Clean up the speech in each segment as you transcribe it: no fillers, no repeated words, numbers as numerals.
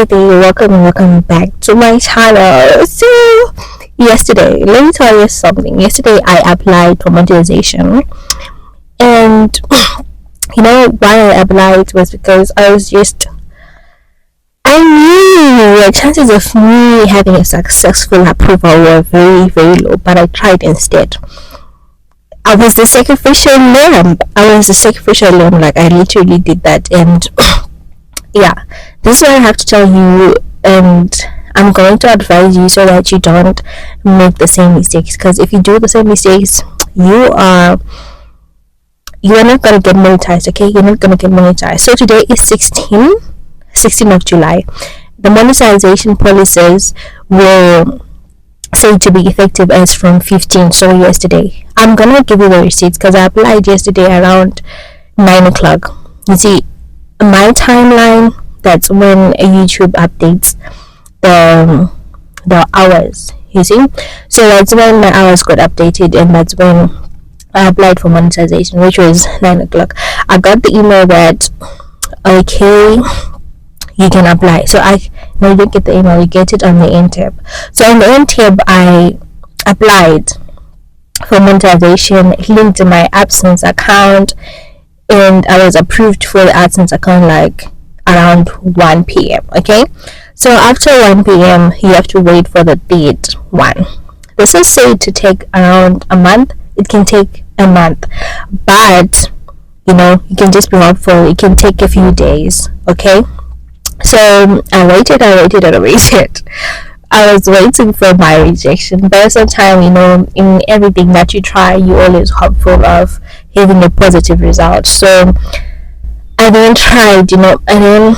Hi there, welcome back to my channel. So yesterday, let me tell you something. Yesterday I applied for monetization, and why I applied was because I knew the chances of me having a successful approval were very, very low, but I tried instead. I was the sacrificial lamb. Like, I literally did that. And yeah, this is what I have to tell you, and I'm going to advise you so that you don't make the same mistakes, because if you do the same mistakes, you are not going to get monetized. Okay, you're not going to get monetized. So today is 16th of July. The monetization policies will say to be effective as from 15, so yesterday. I'm gonna give you the receipts because I applied yesterday around 9 o'clock. You see, my timeline, that's when YouTube updates the hours, you see. So that's when my hours got updated, and that's when I applied for monetization, which was 9 o'clock. I got the email that okay, you can apply. So you don't get the email, you get it on the end tab. So on the end tab, I applied for monetization, linked to my AdSense account, and I was approved for the AdSense account like around 1 p.m. Okay, so after 1 p.m. you have to wait for the third one. This is said to take around a month. It can take a month, but you can just be hopeful. It can take a few days. Okay, so I waited. I was waiting for my rejection, but sometimes, in everything that you try, you always hopeful of having a positive result. So I then tried, and then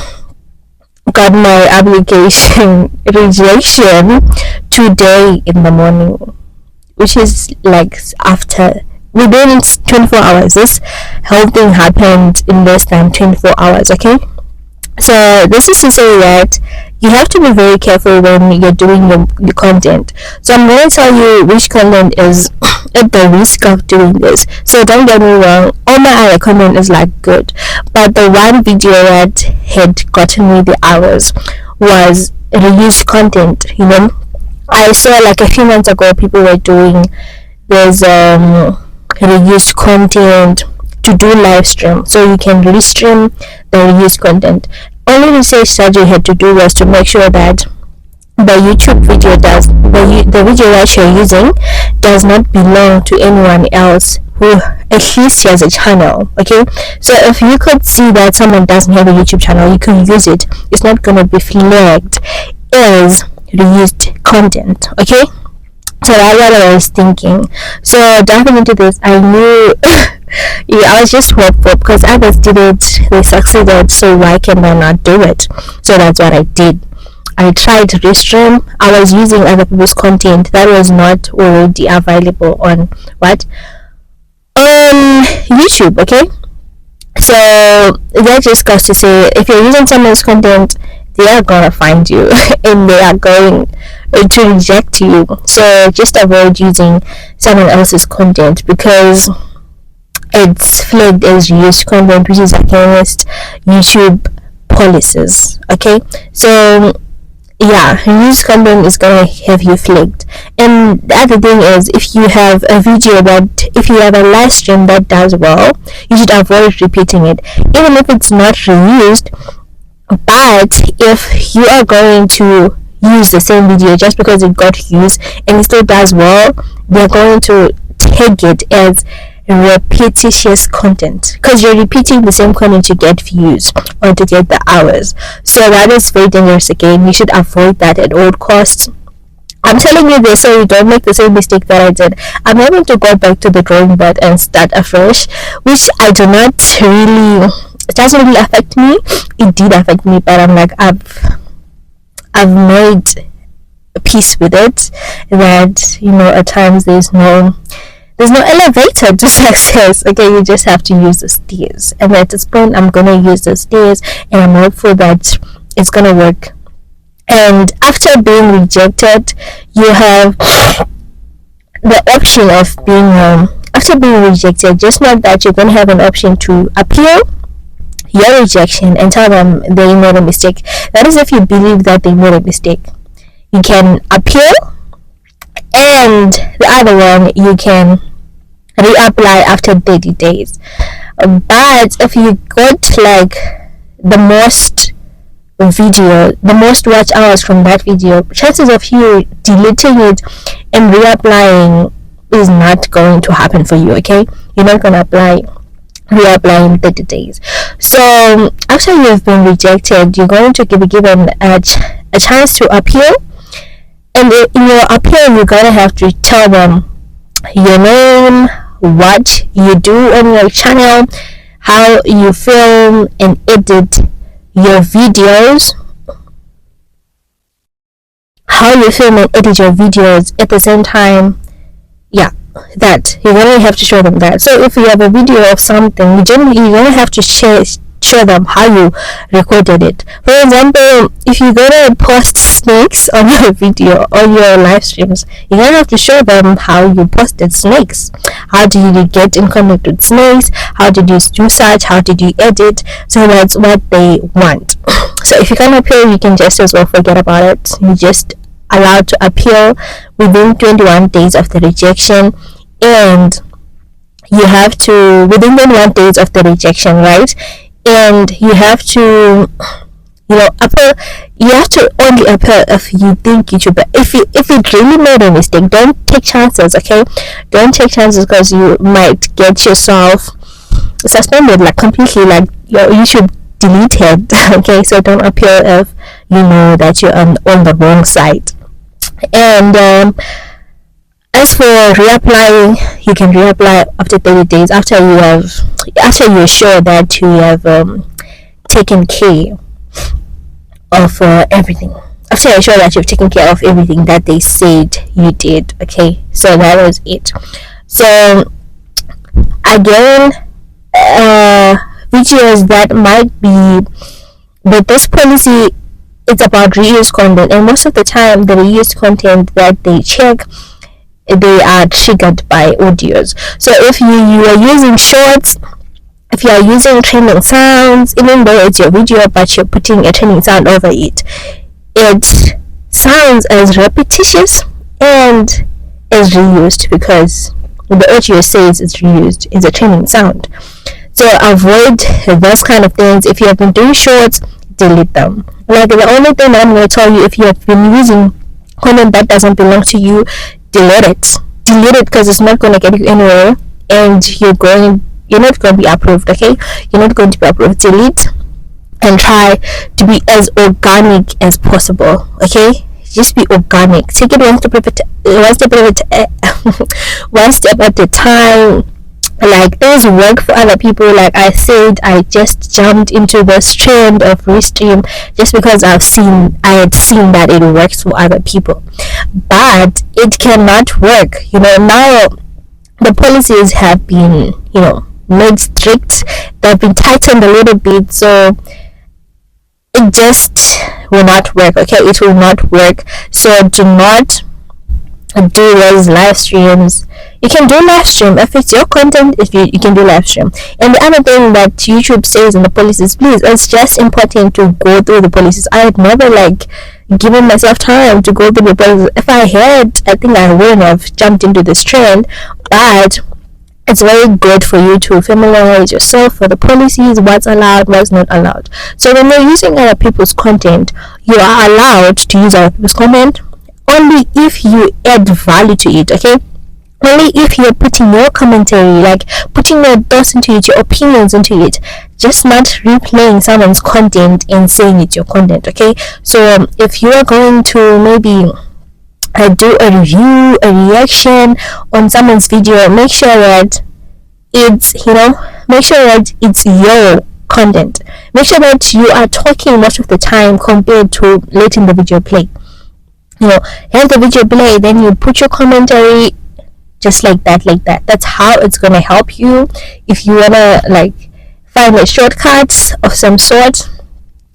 got my application rejection today in the morning, which is like after within 24 hours. This whole thing happened in less than 24 hours. Okay, so this is to say that you have to be very careful when you're doing your content. So I'm going to tell you which content is at the risk of doing this. So don't get me wrong, all my other content is like good, but the one video that had gotten me the hours was reused content. I saw like a few months ago people were doing this reused content to do live stream, so you can restream the reused content. Only research that you had to do was to make sure that the YouTube video the video that you're using does not belong to anyone else who at least has a channel. Okay, so if you could see that someone doesn't have a YouTube channel, you can use it. It's not going to be flagged as reused content. Okay, so that's what I was thinking. So diving into this, I knew I was just hopeful because others did it, they succeeded, so why can I not do it? So that's what I did. I tried to restream. I was using other people's content that was not already available on YouTube. Okay, so that just goes to say, if you're using someone's content, they are gonna find you and they are going to reject you. So just avoid using someone else's content because it's flagged as used content, which is against YouTube policies. Okay, so yeah, used content is gonna have you flagged. And the other thing is, if you have a live stream that does well, you should avoid repeating it, even if it's not reused. But if you are going to use the same video just because it got used and it still does well, they're going to tag it as repetitious content because you're repeating the same content to get views or to get the hours. So that is very dangerous. Again, you should avoid that at all costs. I'm telling you this so you don't make the same mistake that I did. I'm having to go back to the drawing board and start afresh, which I do not really, it doesn't really affect me. It did affect me, but I'm like, I've made peace with it, that at times there's no elevator to success. Okay, you just have to use the stairs, and at this point I'm gonna use the stairs, and I'm hopeful that it's gonna work. And after being rejected, you have the option of being after being rejected, just know that you're gonna have an option to appeal. your rejection and tell them they made a mistake. That is if you believe that they made a mistake. You can appeal, and the other one, you can reapply after 30 days. But if you got like the most watch hours from that video, chances of you deleting it and reapplying is not going to happen for you. Okay, you're not going to reapply in 30 days. So after you've been rejected, you're going to be given a chance to appeal, and in your appeal you're going to have to tell them your name, what you do on your channel, how you film and edit your videos, at the same time. Yeah, that you're gonna have to show them that. So if you have a video of something, you're gonna have to show them how you recorded it. For example, if you're gonna post snakes on your video, on your live streams, you're gonna have to show them how you posted snakes. How did you get in contact with snakes? How did you do such? How did you edit? So that's what they want. So if you can't appeal, you can just as well forget about it. You just allowed to appeal within 21 days of the rejection, and you have to within 21 days of the rejection, right? And you have to appeal. You have to only appeal if you think you should. But if it really made a mistake, don't take chances. Okay, don't take chances, because you might get yourself suspended, like completely, like your YouTube deleted. Okay, so don't appeal if you know that you're on the wrong side. And as for reapplying, you can reapply after 30 days after you're sure that you have taken care of everything. After you're sure that you've taken care of everything that they said you did. Okay, so that was it. So again, videos that might be, but this policy, it's about reused content, and most of the time the reused content that they check, they are triggered by audios. So if you are using shorts, if you are using trending sounds, even though it's your video but you're putting a trending sound over it, it sounds as repetitious and as reused, because the audio says it's reused, it's a trending sound. So avoid those kind of things. If you have been doing shorts, delete them. Like, the only thing that I'm going to tell you, if you have been using content that doesn't belong to you, delete it, because it's not going to get you anywhere, and you're not going to be approved. Okay, you're not going to be approved. Delete, and try to be as organic as possible. Okay, just be organic. Take it one step at a time. Like, things work for other people. Like I said, I just jumped into this trend of restream just because I had seen that it works for other people, but it cannot work. Now the policies have been made strict. They've been tightened a little bit, so it just will not work. Okay, it will not work. So do not do those live streams. You can do live stream if it's your content. If you can do live stream. And the other thing that YouTube says in the policies, please, it's just important to go through the policies. I had never given myself time to go through the policies. If I had, I think I wouldn't have jumped into this trend. But it's very good for you to familiarize yourself with the policies, what's allowed, what's not allowed. So when you're using other people's content, you are allowed to use other people's content only if you add value to it. Okay, only if you're putting your commentary, like putting your thoughts into it, your opinions into it, just not replaying someone's content and saying it's your content. Okay, so if you are going to maybe do a review, a reaction on someone's video, make sure that it's your content. Make sure that you are talking most of the time compared to letting the video play. Have the video play, then you put your commentary just like that. That's how it's gonna help you if you wanna find a shortcut of some sort.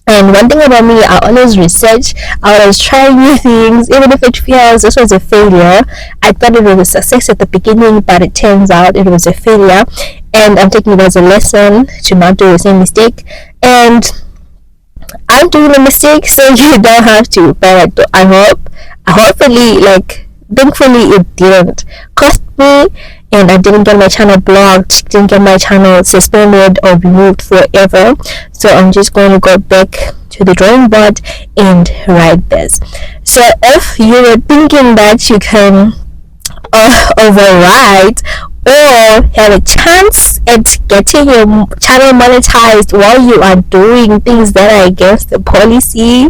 And one thing about me, I always research, I always try new things, even if it feels this was a failure. I thought it was a success at the beginning, but it turns out it was a failure. and I'm taking it as a lesson to not do the same mistake. And I'm doing a mistake, so you don't have to. But I hopefully, like, thankfully, it didn't cost me, and I didn't get my channel blocked, didn't get my channel suspended or removed forever. So I'm just going to go back to the drawing board and write this. So if you were thinking that you can override or have a chance at getting your channel monetized while you are doing things that are against the policy,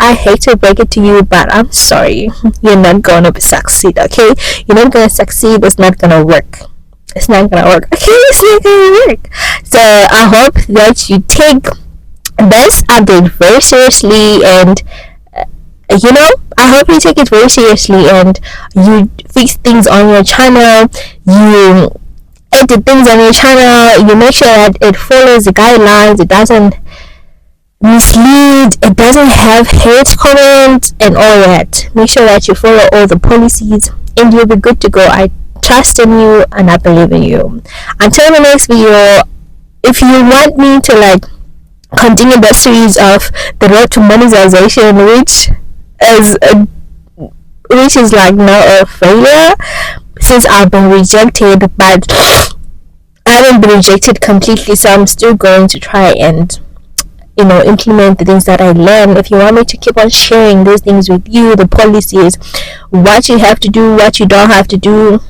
I hate to break it to you, but I'm sorry, you're not gonna succeed. Okay, you're not gonna succeed. It's not gonna work. It's not gonna work. Okay, it's not gonna work. So I hope that you take this update very seriously, and I hope you take it very seriously and you fix things on your channel, you edit things on your channel, you make sure that it follows the guidelines, it doesn't mislead, it doesn't have hate comments and all that. Make sure that you follow all the policies and you'll be good to go. I trust in you and I believe in you. Until the next video, if you want me to continue the series of the road to monetization, which is now a failure, since I've been rejected, but I haven't been rejected completely, so I'm still going to try and implement the things that I learned. If you want me to keep on sharing those things with you, the policies, what you have to do, what you don't have to do,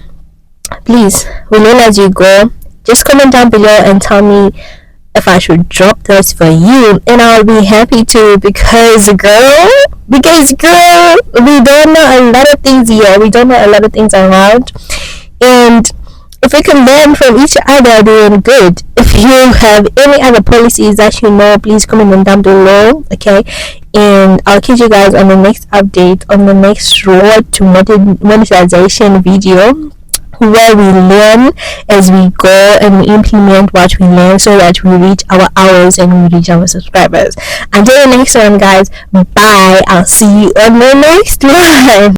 please, we learn as you go. Just comment down below and tell me if I should drop this for you, and I'll be happy to, because girl, we don't know a lot of things here, we don't know a lot of things around, and if we can learn from each other, doing good. If you have any other policies that please comment them down below, okay? And I'll catch you guys on the next update, on the next road to monetization video, where we learn as we go and we implement what we learn so that we reach our hours and we reach our subscribers. Until the next one, guys, bye. I'll see you on the next one.